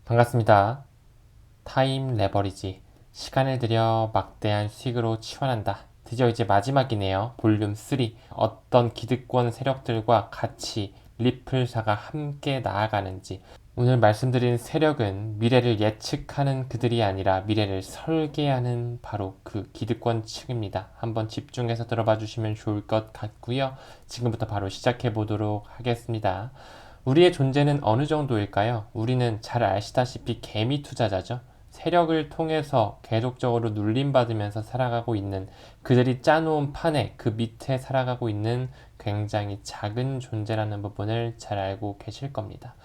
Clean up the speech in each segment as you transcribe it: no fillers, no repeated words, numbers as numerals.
반갑습니다. 타임 레버리지. 시간을 들여 막대한 수익으로 치환한다. 드디어 이제 마지막이네요. 볼륨 3. 어떤 기득권 세력들과 같이 리플사가 함께 나아가는지. 오늘 말씀드린 세력은 미래를 예측하는 그들이 아니라 미래를 설계하는 바로 그 기득권 측입니다. 한번 집중해서 들어봐 주시면 좋을 것 같고요. 지금부터 바로 시작해 보도록 하겠습니다. 우리의 존재는 어느 정도일까요? 우리는 잘 아시다시피 개미 투자자죠. 세력을 통해서 계속적으로 눌림받으면서 살아가고 있는, 그들이 짜놓은 판에 그 밑에 살아가고 있는 굉장히 작은 존재라는 부분을 잘 알고 계실 겁니다.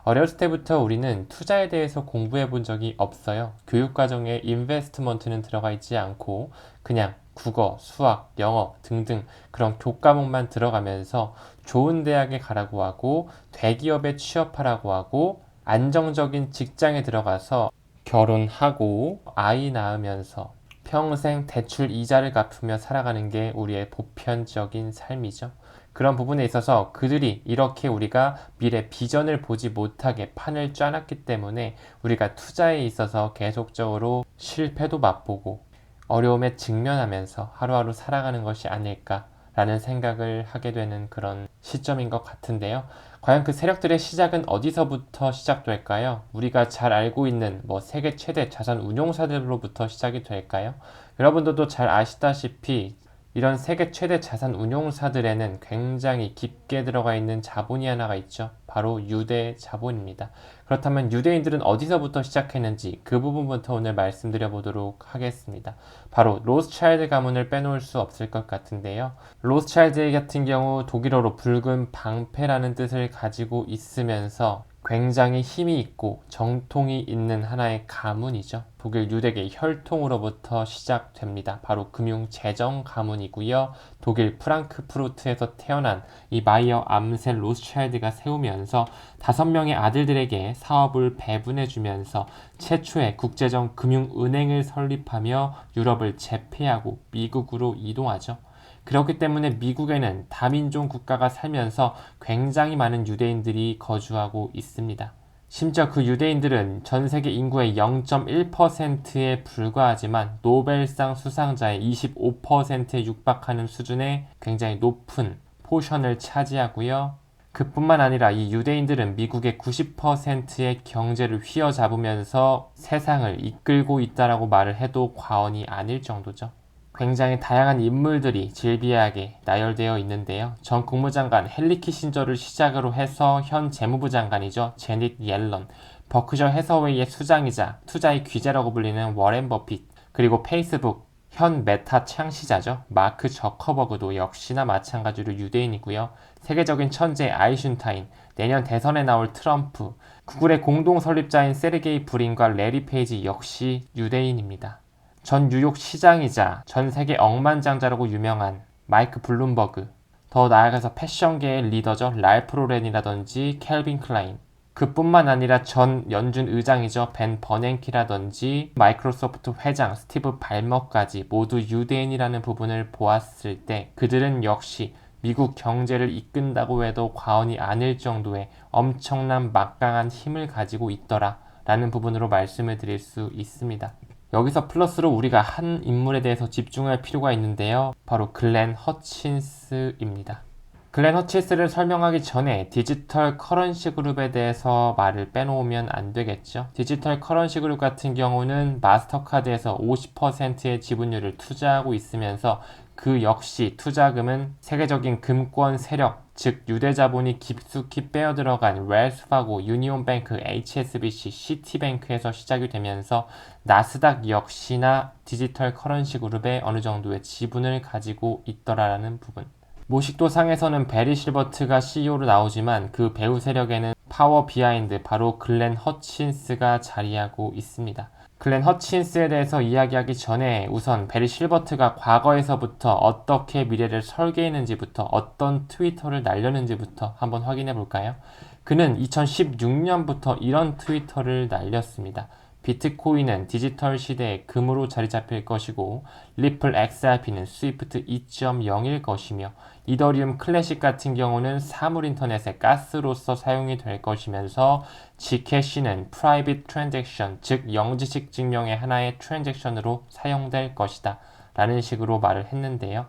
어렸을 때부터 우리는 투자에 대해서 공부해 본 적이 없어요. 교육과정에 인베스트먼트는 들어가 있지 않고 그냥 국어, 수학, 영어 등등 그런 교과목만 들어가면서 좋은 대학에 가라고 하고 대기업에 취업하라고 하고 안정적인 직장에 들어가서 결혼하고 아이 낳으면서 평생 대출 이자를 갚으며 살아가는 게 우리의 보편적인 삶이죠. 그런 부분에 있어서 그들이 이렇게 우리가 미래 비전을 보지 못하게 판을 짜놨기 때문에 우리가 투자에 있어서 계속적으로 실패도 맛보고 어려움에 직면하면서 하루하루 살아가는 것이 아닐까라는 생각을 하게 되는 그런 시점인 것 같은데요. 과연 그 세력들의 시작은 어디서부터 시작될까요? 우리가 잘 알고 있는 세계 최대 자산 운용사들로부터 시작이 될까요? 여러분들도 잘 아시다시피 이런 세계 최대 자산 운용사들에는 굉장히 깊게 들어가 있는 자본이 하나가 있죠. 바로 유대 자본입니다. 그렇다면 유대인들은 어디서부터 시작했는지 그 부분부터 오늘 말씀드려 보도록 하겠습니다. 바로 로스차일드 가문을 빼놓을 수 없을 것 같은데요. 로스차일드 같은 경우 독일어로 붉은 방패라는 뜻을 가지고 있으면서 굉장히 힘이 있고 정통이 있는 하나의 가문이죠. 독일 유대계 혈통으로부터 시작됩니다. 바로 금융 재정 가문이고요. 독일 프랑크푸르트에서 태어난 이 마이어 암셀 로스차일드가 세우면서 5명의 아들들에게 사업을 배분해주면서 최초의 국제적 금융은행을 설립하며 유럽을 제패하고 미국으로 이동하죠. 그렇기 때문에 미국에는 다민족 국가가 살면서 굉장히 많은 유대인들이 거주하고 있습니다. 심지어 그 유대인들은 전 세계 인구의 0.1%에 불과하지만 노벨상 수상자의 25%에 육박하는 수준의 굉장히 높은 포션을 차지하고요. 그뿐만 아니라 이 유대인들은 미국의 90%의 경제를 휘어잡으면서 세상을 이끌고 있다라고 말을 해도 과언이 아닐 정도죠. 굉장히 다양한 인물들이 질비하게 나열되어 있는데요. 전 국무장관 헨리 키신저를 시작으로 해서 현 재무부 장관이죠. 제닛 옐런, 버크셔 해서웨이의 수장이자 투자의 귀재라고 불리는 워렌 버핏, 그리고 페이스북 현 메타 창시자죠. 마크 저커버그도 역시나 마찬가지로 유대인이고요. 세계적인 천재 아이슌타인, 내년 대선에 나올 트럼프, 구글의 공동 설립자인 세르게이 브린과 레리 페이지 역시 유대인입니다. 전 뉴욕 시장이자 전 세계 억만장자라고 유명한 마이크 블룸버그, 더 나아가서 패션계의 리더죠. 랄프 로렌이라든지 캘빈 클라인, 그뿐만 아니라 전 연준 의장이죠. 벤 버냉키라든지 마이크로소프트 회장 스티브 발머까지 모두 유대인이라는 부분을 보았을 때 그들은 역시 미국 경제를 이끈다고 해도 과언이 아닐 정도의 엄청난 막강한 힘을 가지고 있더라 라는 부분으로 말씀을 드릴 수 있습니다. 여기서 플러스로 우리가 한 인물에 대해서 집중할 필요가 있는데요. 바로 글렌 허친스입니다. 글렌 허친스를 설명하기 전에 디지털 커런시 그룹에 대해서 말을 빼놓으면 안 되겠죠. 디지털 커런시 그룹 같은 경우는 마스터카드에서 50%의 지분율을 투자하고 있으면서 그 역시 투자금은 세계적인 금권 세력, 즉 유대자본이 깊숙이 빼어들어간 웰스파고, 유니온뱅크, HSBC, 시티뱅크에서 시작이 되면서 나스닥 역시나 디지털 커런시 그룹에 어느 정도의 지분을 가지고 있더라라는 부분. 모식도 상에서는 베리 실버트가 CEO로 나오지만 그 배후 세력에는 파워 비하인드 바로 글렌 허친스가 자리하고 있습니다. 글렌 허친스에 대해서 이야기하기 전에 우선 베리 실버트가 과거에서부터 어떻게 미래를 설계했는지부터 어떤 트위터를 날렸는지부터 한번 확인해 볼까요? 그는 2016년부터 이런 트위터를 날렸습니다. 비트코인은 디지털 시대의 금으로 자리 잡힐 것이고 리플 XRP는 스위프트 2.0일 것이며 이더리움 클래식 같은 경우는 사물 인터넷의 가스로서 사용이 될 것이면서 Gcash는 프라이빗 트랜잭션, 즉 영지식 증명의 하나의 트랜잭션으로 사용될 것이다 라는 식으로 말을 했는데요.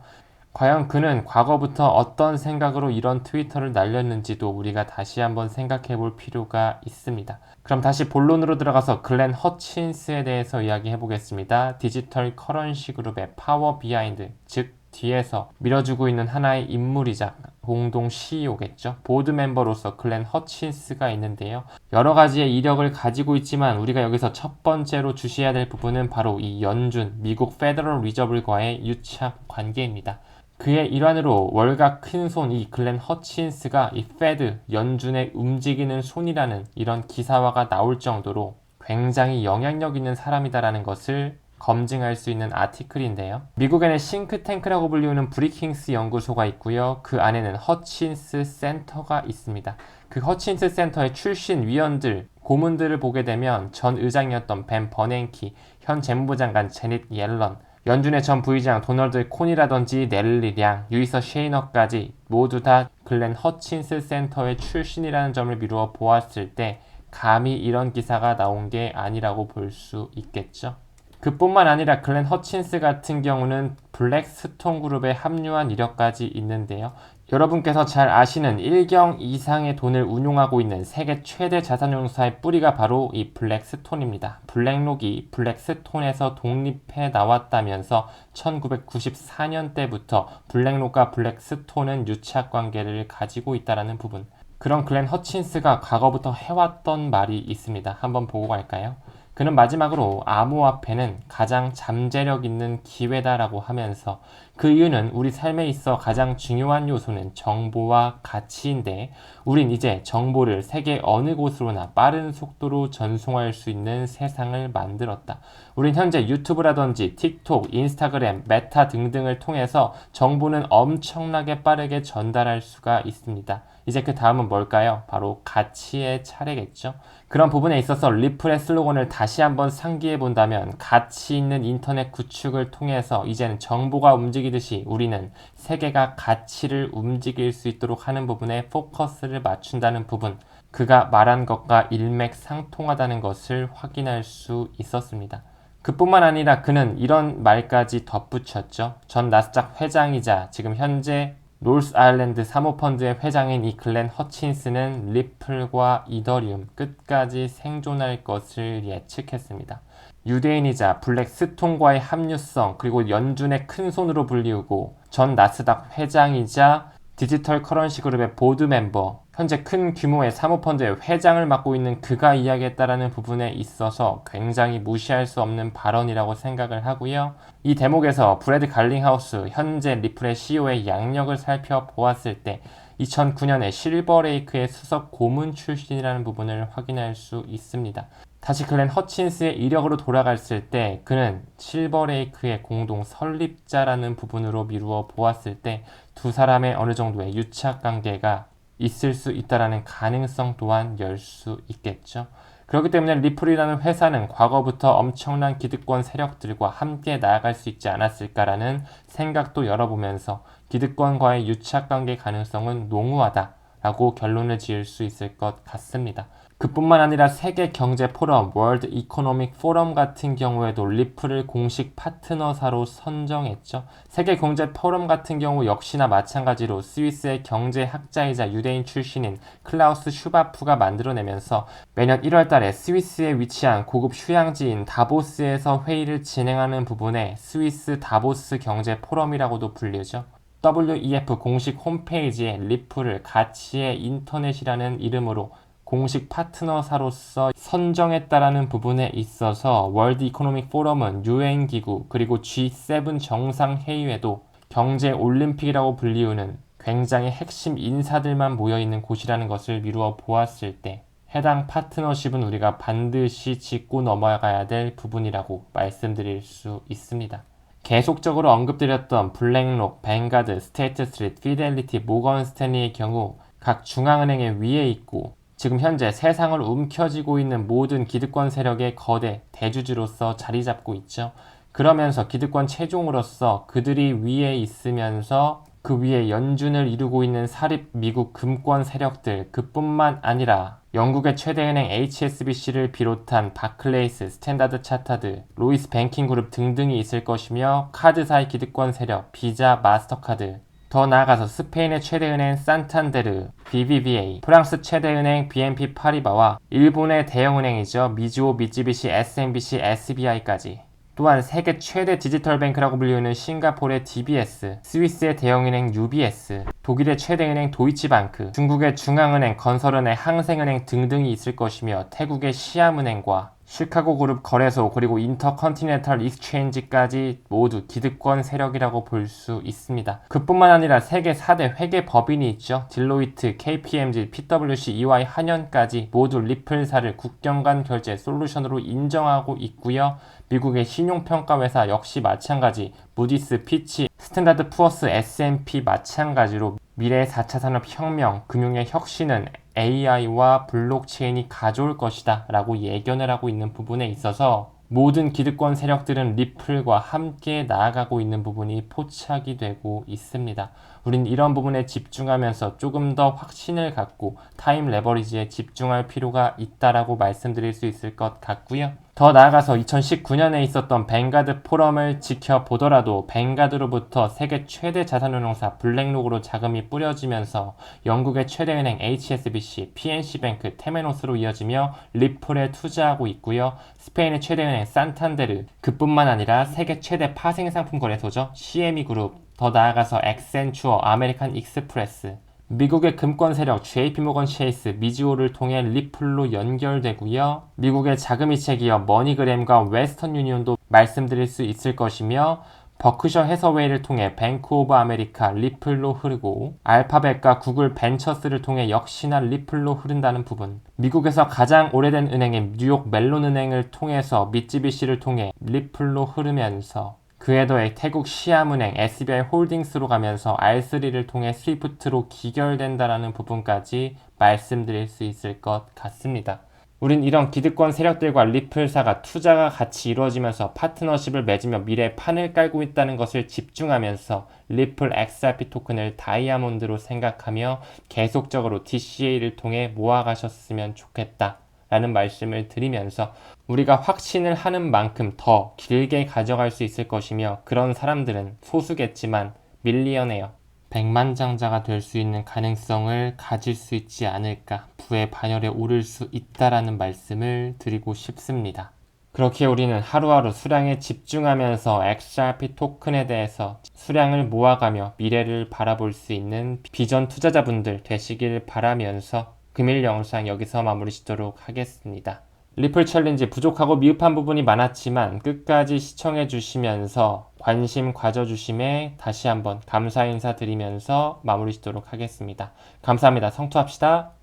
과연 그는 과거부터 어떤 생각으로 이런 트위터를 날렸는지도 우리가 다시 한번 생각해 볼 필요가 있습니다. 그럼 다시 본론으로 들어가서 글렌 허친스에 대해서 이야기해 보겠습니다. 디지털 커런시 그룹의 파워 비하인드, 즉 뒤에서 밀어주고 있는 하나의 인물이자 공동 CEO겠죠. 보드 멤버로서 글렌 허친스가 있는데요. 여러 가지의 이력을 가지고 있지만 우리가 여기서 첫 번째로 주시해야 될 부분은 바로 이 연준, 미국 페더럴 리저브과의 유착 관계입니다. 그의 일환으로 월가 큰손 이 글렌 허친스가 이 페드, 연준의 움직이는 손이라는 이런 기사화가 나올 정도로 굉장히 영향력 있는 사람이다라는 것을 검증할 수 있는 아티클인데요. 미국에는 싱크탱크라고 불리우는 브리킹스 연구소가 있고요. 그 안에는 허친스 센터가 있습니다. 그 허친스 센터의 출신 위원들, 고문들을 보게 되면 전 의장이었던 벤 버냉키, 현 재무부 장관 제닛 옐런, 연준의 전 부의장 도널드 콘이라든지 넬리 량, 유이서 셰이너까지 모두 다 글렌 허친스 센터의 출신이라는 점을 미루어 보았을 때 감히 이런 기사가 나온 게 아니라고 볼 수 있겠죠. 그뿐만 아니라 글렌 허친스 같은 경우는 블랙스톤 그룹에 합류한 이력까지 있는데요. 여러분께서 잘 아시는 1경 이상의 돈을 운용하고 있는 세계 최대 자산운용사의 뿌리가 바로 이 블랙스톤입니다. 블랙록이 블랙스톤에서 독립해 나왔다면서 1994년대부터 블랙록과 블랙스톤은 유착관계를 가지고 있다는 부분. 그런 글렌 허친스가 과거부터 해왔던 말이 있습니다. 한번 보고 갈까요? 그는 마지막으로 암호화폐는 가장 잠재력 있는 기회다라고 하면서 그 이유는 우리 삶에 있어 가장 중요한 요소는 정보와 가치인데 우린 이제 정보를 세계 어느 곳으로나 빠른 속도로 전송할 수 있는 세상을 만들었다. 우린 현재 유튜브라든지 틱톡, 인스타그램, 메타 등등을 통해서 정보는 엄청나게 빠르게 전달할 수가 있습니다. 이제 그 다음은 뭘까요? 바로 가치의 차례겠죠. 그런 부분에 있어서 리플의 슬로건을 다시 한번 상기해 본다면 가치 있는 인터넷 구축을 통해서 이제는 정보가 움직이듯이 우리는 세계가 가치를 움직일 수 있도록 하는 부분에 포커스를 맞춘다는 부분, 그가 말한 것과 일맥상통하다는 것을 확인할 수 있었습니다. 그뿐만 아니라 그는 이런 말까지 덧붙였죠. 전 나스닥 회장이자 지금 현재 노스 아일랜드 사모펀드의 회장인 이 글렌 허친스는 리플과 이더리움 끝까지 생존할 것을 예측했습니다. 유대인이자 블랙스톤과의 합류성 그리고 연준의 큰손으로 불리우고 전 나스닥 회장이자 디지털 커런시 그룹의 보드 멤버, 현재 큰 규모의 사모펀드의 회장을 맡고 있는 그가 이야기했다라는 부분에 있어서 굉장히 무시할 수 없는 발언이라고 생각을 하고요. 이 대목에서 브래드 갈링하우스, 현재 리플의 CEO의 양력을 살펴보았을 때 2009년에 실버레이크의 수석 고문 출신이라는 부분을 확인할 수 있습니다. 다시 글렌 허친스의 이력으로 돌아갔을 때 그는 실버레이크의 공동 설립자라는 부분으로 미루어 보았을 때 두 사람의 어느 정도의 유착 관계가 있을 수 있다는 가능성 또한 열 수 있겠죠. 그렇기 때문에 리플이라는 회사는 과거부터 엄청난 기득권 세력들과 함께 나아갈 수 있지 않았을까라는 생각도 열어보면서 기득권과의 유착관계 가능성은 농후하다라고 결론을 지을 수 있을 것 같습니다. 그뿐만 아니라 세계 경제 포럼, 월드 이코노믹 포럼 같은 경우에도 리플을 공식 파트너사로 선정했죠. 세계 경제 포럼 같은 경우 역시나 마찬가지로 스위스의 경제학자이자 유대인 출신인 클라우스 슈바프가 만들어내면서 매년 1월 달에 스위스에 위치한 고급 휴양지인 다보스에서 회의를 진행하는 부분에 스위스 다보스 경제 포럼이라고도 불리죠. WEF 공식 홈페이지에 리플을 가치의 인터넷이라는 이름으로 공식 파트너사로서 선정했다라는 부분에 있어서 월드 이코노믹 포럼은 유엔기구 그리고 G7 정상회의에도 경제 올림픽이라고 불리우는 굉장히 핵심 인사들만 모여있는 곳이라는 것을 미루어 보았을 때 해당 파트너십은 우리가 반드시 짚고 넘어가야 될 부분이라고 말씀드릴 수 있습니다. 계속적으로 언급드렸던 블랙록, 뱅가드, 스테이트 스트리트, 피델리티, 모건 스탠리의 경우 각 중앙은행의 위에 있고 지금 현재 세상을 움켜쥐고 있는 모든 기득권 세력의 거대 대주주로서 자리 잡고 있죠. 그러면서 기득권 최종으로서 그들이 위에 있으면서 그 위에 연준을 이루고 있는 사립 미국 금권 세력들, 그뿐만 아니라 영국의 최대 은행 HSBC를 비롯한 바클레이스, 스탠다드 차타드, 로이스 뱅킹그룹 등등이 있을 것이며 카드사의 기득권 세력, 비자, 마스터카드, 더 나아가서 스페인의 최대 은행 산탄데르, BBVA, 프랑스 최대 은행 BNP 파리바와 일본의 대형 은행이죠. 미즈호, 미쯔비시, SMBC, SBI까지. 또한 세계 최대 디지털 뱅크라고 불리우는 싱가포르의 DBS, 스위스의 대형은행 UBS, 독일의 최대 은행 도이치방크, 중국의 중앙은행, 건설은행, 항생은행 등등이 있을 것이며 태국의 시암은행과 시카고 그룹 거래소 그리고 인터컨티넨탈 익스체인지까지 모두 기득권 세력이라고 볼 수 있습니다. 그뿐만 아니라 세계 4대 회계 법인이 있죠. 딜로이트, KPMG, PwC, EY, 한연까지 모두 리플사를 국경 간 결제 솔루션으로 인정하고 있고요. 미국의 신용평가회사 역시 마찬가지, 무디스, 피치, 스탠다드 푸어스, S&P 마찬가지로 미래의 4차 산업혁명, 금융의 혁신은 AI와 블록체인이 가져올 것이다 라고 예견을 하고 있는 부분에 있어서 모든 기득권 세력들은 리플과 함께 나아가고 있는 부분이 포착이 되고 있습니다. 우린 이런 부분에 집중하면서 조금 더 확신을 갖고 타임 레버리지에 집중할 필요가 있다라고 말씀드릴 수 있을 것 같고요. 더 나아가서 2019년에 있었던 뱅가드 포럼을 지켜보더라도 뱅가드로부터 세계 최대 자산운용사 블랙록으로 자금이 뿌려지면서 영국의 최대 은행 HSBC, PNC뱅크, 테메노스로 이어지며 리플에 투자하고 있고요. 스페인의 최대 은행 산탄데르, 그뿐만 아니라 세계 최대 파생상품 거래소죠. CME 그룹, 더 나아가서 엑센추어, 아메리칸 익스프레스, 미국의 금권 세력 JP모건 체이스, 미즈호를 통해 리플로 연결되고요. 미국의 자금이체 기업 머니그램과 웨스턴 유니온도 말씀드릴 수 있을 것이며 버크셔 해서웨이를 통해 뱅크 오브 아메리카 리플로 흐르고 알파벳과 구글 벤처스를 통해 역시나 리플로 흐른다는 부분, 미국에서 가장 오래된 은행인 뉴욕 멜론 은행을 통해서 미쯔비시를 통해 리플로 흐르면서 그에 더해 태국 시암은행 SBI 홀딩스로 가면서 R3를 통해 스위프트로 기결된다라는 부분까지 말씀드릴 수 있을 것 같습니다. 우린 이런 기득권 세력들과 리플사가 투자가 같이 이루어지면서 파트너십을 맺으며 미래의 판을 깔고 있다는 것을 집중하면서 리플 XRP 토큰을 다이아몬드로 생각하며 계속적으로 DCA를 통해 모아가셨으면 좋겠다 라는 말씀을 드리면서 우리가 확신을 하는 만큼 더 길게 가져갈 수 있을 것이며 그런 사람들은 소수겠지만 밀리언웨어, 백만장자가 될 수 있는 가능성을 가질 수 있지 않을까, 부의 반열에 오를 수 있다라는 말씀을 드리고 싶습니다. 그렇게 우리는 하루하루 수량에 집중하면서 XRP 토큰에 대해서 수량을 모아가며 미래를 바라볼 수 있는 비전 투자자분들 되시길 바라면서 금일 영상 여기서 마무리 짓도록 하겠습니다. 리플 챌린지 부족하고 미흡한 부분이 많았지만 끝까지 시청해 주시면서 관심 가져주심에 다시 한번 감사 인사 드리면서 마무리 짓도록 하겠습니다. 감사합니다. 성투합시다.